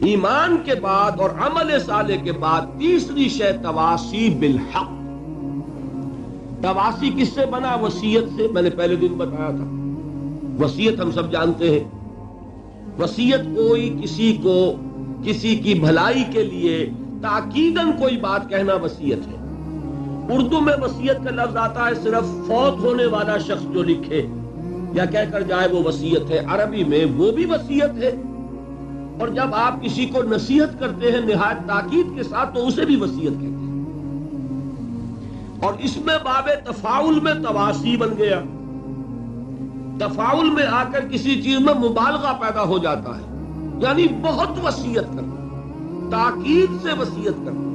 ایمان کے بعد اور عمل صالح کے بعد تیسری شے تواصی بالحق. تواصی کس سے بنا؟ وصیت سے. میں نے پہلے دن بتایا تھا وصیت ہم سب جانتے ہیں. وصیت کوئی کسی کو کسی کی بھلائی کے لیے تاکیداً کوئی بات کہنا وصیت ہے. اردو میں وصیت کا لفظ آتا ہے صرف فوت ہونے والا شخص جو لکھے یا کہہ کر جائے وہ وصیت ہے. عربی میں وہ بھی وصیت ہے، اور جب آپ کسی کو نصیحت کرتے ہیں نہایت تاکید کے ساتھ تو اسے بھی وصیت کہتے ہیں. اور اس میں باب تفاعل میں تواصی بن گیا. تفاعل میں آ کر کسی چیز میں مبالغہ پیدا ہو جاتا ہے، یعنی بہت وصیت کرنا، تاکید سے وصیت کرنا،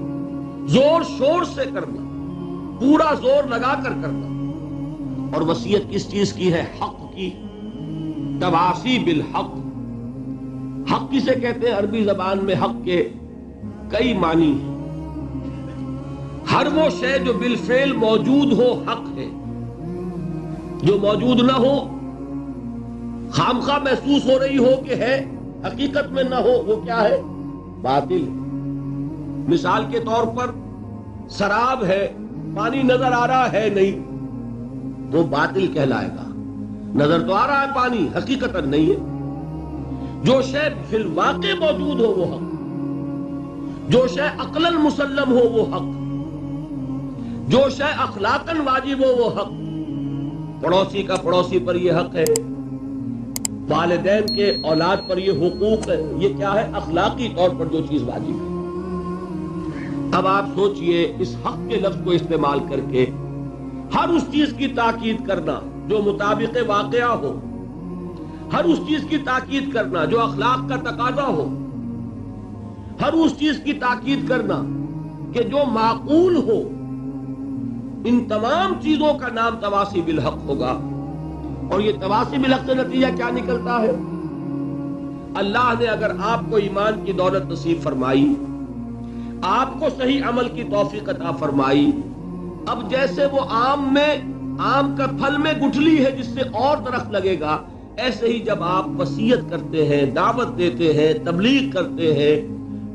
زور شور سے کرنا، پورا زور لگا کر کرنا. اور وصیت کس چیز کی ہے؟ حق کی. تواصی بالحق. حق کسے کہتے ہیں؟ عربی زبان میں حق کے کئی معنی ہیں. ہر وہ شے جو بالفعل موجود ہو حق ہے، جو موجود نہ ہو، خامخواہ محسوس ہو رہی ہو کہ ہے، حقیقت میں نہ ہو، وہ کیا ہے؟ باطل. مثال کے طور پر سراب ہے، پانی نظر آ رہا ہے نہیں، وہ باطل کہلائے گا. نظر تو آ رہا ہے پانی، حقیقت نہیں ہے. جو شے فی الواقع موجود ہو وہ حق، جو شے عقلاً مسلم ہو وہ حق، جو شے اخلاقاً واجب ہو وہ حق. پڑوسی کا پڑوسی پر یہ حق ہے، والدین کے اولاد پر یہ حقوق ہے. یہ کیا ہے؟ اخلاقی طور پر جو چیز واجب ہے. اب آپ سوچئے اس حق کے لفظ کو استعمال کر کے ہر اس چیز کی تاکید کرنا جو مطابق واقعہ ہو، ہر اس چیز کی تاکید کرنا جو اخلاق کا تقاضا ہو، ہر اس چیز کی تاکید کرنا کہ جو معقول ہو. ان تمام چیزوں کا نام تواصی بالحق ہوگا. اور یہ تواصی بالحق سے نتیجہ کیا نکلتا ہے؟ اللہ نے اگر آپ کو ایمان کی دولت نصیب فرمائی، آپ کو صحیح عمل کی توفیق عطا فرمائی، اب جیسے وہ آم کا پھل میں گٹھلی ہے جس سے اور درخت لگے گا، ایسے ہی جب آپ وصیت کرتے ہیں، دعوت دیتے ہیں، تبلیغ کرتے ہیں،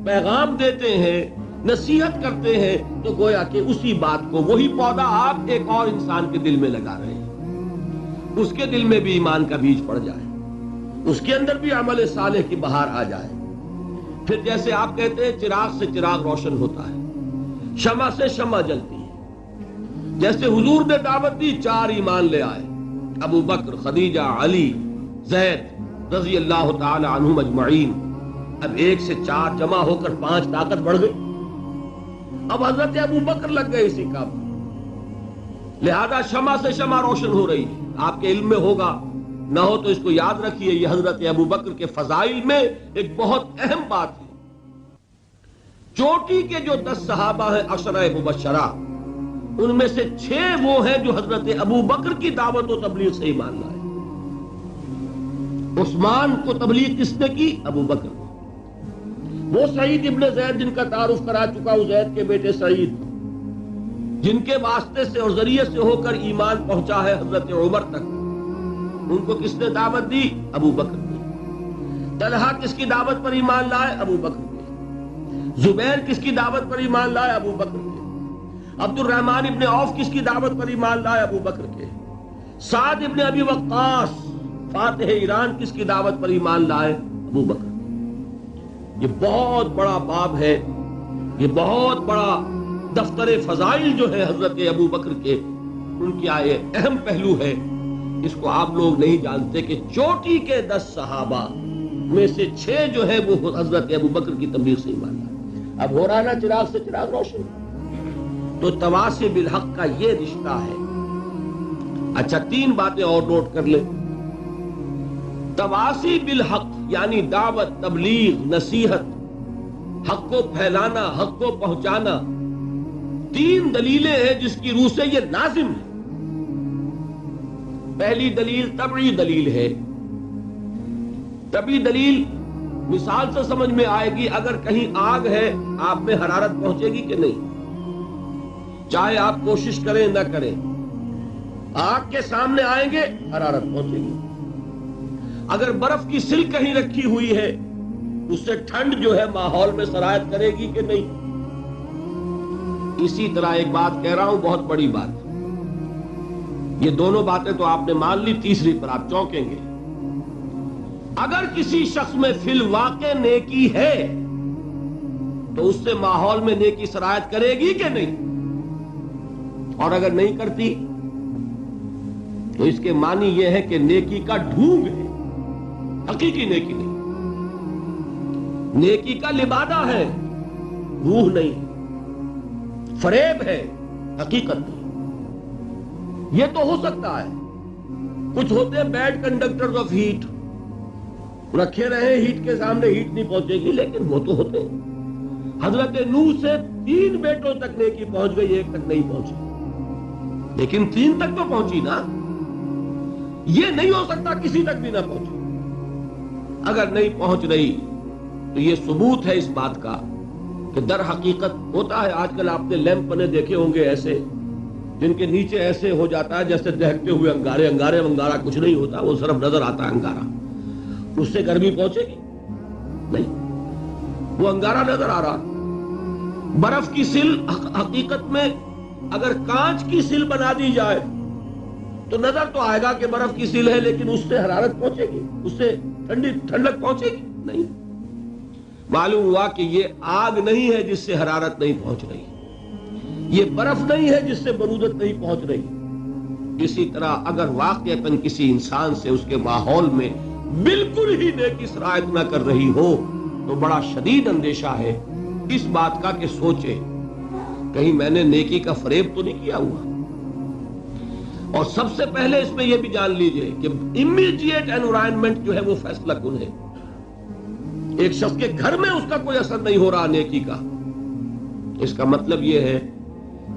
پیغام دیتے ہیں، نصیحت کرتے ہیں، تو گویا کہ اسی بات کو، وہی پودا آپ ایک اور انسان کے دل میں لگا رہے ہیں. اس کے دل میں بھی ایمان کا بیج پڑ جائے، اس کے اندر بھی عمل صالح کی بہار آ جائے. پھر جیسے آپ کہتے ہیں چراغ سے چراغ روشن ہوتا ہے، شمع سے شمع جلتی ہے. جیسے حضور نے دعوت دی، 4 ایمان لے آئے، ابو بکر، خدیجہ، علی، زید رضی اللہ تعالی عنہم اجمعین. اب 1 سے 4 جمع ہو کر 5 طاقت بڑھ گئی. اب حضرت ابو بکر لگ گئے اسی کام، لہذا شمع سے شمع روشن ہو رہی ہے. آپ کے علم میں ہوگا، نہ ہو تو اس کو یاد رکھیے، یہ حضرت ابو بکر کے فضائل میں ایک بہت اہم بات ہے. چوٹی کے جو 10 صحابہ ہیں عشرہ مبشرہ، ان میں سے 6 وہ ہیں جو حضرت ابو بکر کی دعوت و تبلیغ سے ایمان لائے. عثمان کو تبلیغ کس نے کی؟ ابو بکر. وہ سعید ابن زید جن کا تعارف کرا چکا ہوں، زید کے بیٹے سعید، جن کے واسطے سے اور ذریعے سے ہو کر ایمان پہنچا ہے حضرت عمر تک، ان کو کس نے دعوت دی؟ ابو بکر نے. طلحہ کس کی دعوت پر ایمان لائے؟ ابو بکر نے. زبیر کس کی دعوت پر ایمان لائے؟ ابو بکر نے. عبد الرحمن ابن عوف کس کی دعوت پر ایمان لائے؟ ابو بکر کے. سعد ابن ابی وقاص فاتح ایران کس کی دعوت پر ایمان لائے؟ ابو بکر. یہ بہت بڑا باب ہے، یہ بہت بڑا دفتر فضائل جو ہے حضرت ابو بکر کے، ان کی یہ اہم پہلو ہے. اس کو آپ لوگ نہیں جانتے کہ چوٹی کے 10 صحابہ میں سے 6 جو ہے وہ حضرت ابو بکر کی تبلیغ سے ایمان لائے. اب ہو رہا نا چراغ سے چراغ روشن. تو تواصی بالحق کا یہ رشتہ ہے. اچھا 3 باتیں اور نوٹ کر لیں. تواصی بالحق یعنی دعوت، تبلیغ، نصیحت، حق کو پھیلانا، حق کو پہنچانا، 3 دلیلیں ہیں جس کی روح سے یہ لازم ہے. پہلی دلیل طبعی دلیل ہے. طبعی دلیل مثال سے سمجھ میں آئے گی. اگر کہیں آگ ہے، آپ میں حرارت پہنچے گی کہ نہیں؟ چاہے آپ کوشش کریں نہ کریں، آگ کے سامنے آئیں گے حرارت پہنچے گی. اگر برف کی سلک کہیں رکھی ہوئی ہے، اس سے ٹھنڈ جو ہے ماحول میں سرایت کرے گی کہ نہیں؟ اسی طرح ایک بات کہہ رہا ہوں، بہت بڑی بات، یہ دونوں باتیں تو آپ نے مان لی، تیسری پر آپ چونکیں گے۔ اگر کسی شخص میں فی الواقع نیکی ہے تو اس سے ماحول میں نیکی سرایت کرے گی کہ نہیں؟ اور اگر نہیں کرتی تو اس کے معنی یہ ہے کہ نیکی کا ڈھونگ ہے، حقیقی نیکی نہیں، نیکی کا لبادہ ہے، روح نہیں، فریب ہے، حقیقت نہیں۔ یہ تو ہو سکتا ہے، کچھ ہوتے ہیں بیڈ کنڈکٹرز آف ہیٹ، رکھے رہے ہیٹ کے سامنے ہیٹ نہیں پہنچے گی، لیکن وہ تو ہوتے ہیں۔ حضرت نوح سے 3 بیٹوں تک نیکی پہنچ گئی، 1 تک نہیں پہنچی، لیکن 3 تک تو پہنچی نا۔ یہ نہیں ہو سکتا کسی تک بھی نہ پہنچی۔ اگر نہیں پہنچ رہی تو یہ ثبوت ہے اس بات کا کہ در حقیقت ہوتا ہے، آج کل آپ نے لیمپ بنے دیکھے ہوں گے ایسے، جن کے نیچے ایسے ہو جاتا ہے جیسے دہکتے ہوئے انگارے، انگارہ کچھ نہیں ہوتا، وہ صرف نظر آتا ہے انگارہ، اس سے گرمی پہنچے گی نہیں، وہ انگارہ نظر آ رہا۔ برف کی سل حقیقت میں اگر کانچ کی سل بنا دی جائے تو نظر تو آئے گا کہ برف کی سل ہے، لیکن اس سے حرارت پہنچے گی، اس سے ٹھنڈک پہنچے گی نہیں۔ معلوم ہوا کہ یہ آگ نہیں ہے جس سے حرارت نہیں پہنچ رہی، یہ برف نہیں ہے جس سے برودت نہیں پہنچ رہی۔ اسی طرح اگر واقعتاً کسی انسان سے اس کے ماحول میں بالکل ہی نیکی سرایت نہ کر رہی ہو تو بڑا شدید اندیشہ ہے اس بات کا کہ سوچے کہیں میں نے نیکی کا فریب تو نہیں کیا ہوا۔ اور سب سے پہلے اس میں یہ بھی جان لیجئے کہ امیڈیٹ انوائرنمنٹ جو ہے وہ فیصلہ کن ہے۔ ایک شخص کے گھر میں اس کا کوئی اثر نہیں ہو رہا نیکی کا، اس کا مطلب یہ ہے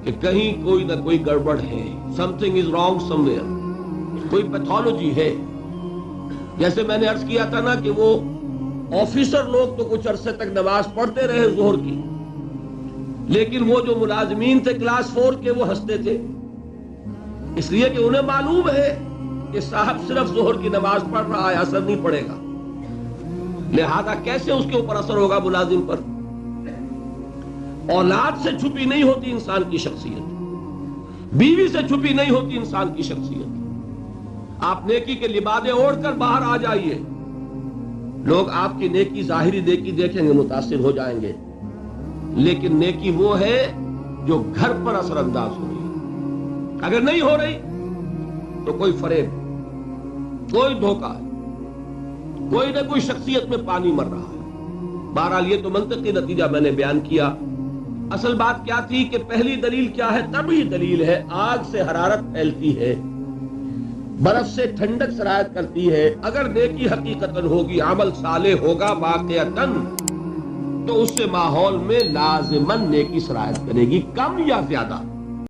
کہ کہیں کوئی نہ کوئی گڑبڑ ہے، something is wrong somewhere، کوئی پیتھولوجی ہے۔ جیسے میں نے عرض کیا تھا نا کہ وہ آفیسر لوگ تو کچھ عرصے تک نماز پڑھتے رہے ظہر کی، لیکن وہ جو ملازمین تھے کلاس 4 کے وہ ہنستے تھے، اس لیے کہ انہیں معلوم ہے کہ صاحب صرف ظہر کی نماز پڑھ رہا ہے، اثر نہیں پڑے گا، لہذا کیسے اس کے اوپر اثر ہوگا ملازم پر؟ اولاد سے چھپی نہیں ہوتی انسان کی شخصیت، بیوی سے چھپی نہیں ہوتی انسان کی شخصیت۔ آپ نیکی کے لبادے اوڑھ کر باہر آ جائیے، لوگ آپ کی نیکی، ظاہری نیکی دیکھیں گے، متاثر ہو جائیں گے، لیکن نیکی وہ ہے جو گھر پر اثر انداز ہو رہی ہے۔ اگر نہیں ہو رہی تو کوئی فریب، کوئی دھوکہ ہے، کوئی نہ کوئی شخصیت میں پانی مر رہا ہے۔ بہرحال یہ تو منطقی نتیجہ میں نے بیان کیا۔ اصل بات کیا تھی کہ پہلی دلیل کیا ہے؟ طبعی دلیل ہے، آگ سے حرارت پھیلتی ہے، برف سے ٹھنڈک سرایت کرتی ہے۔ اگر نیکی حقیقتاً ہوگی، عمل صالح ہوگا واقعتاً، تو اس سے ماحول میں لازماً نیکی سرایت کرے گی، کم یا زیادہ۔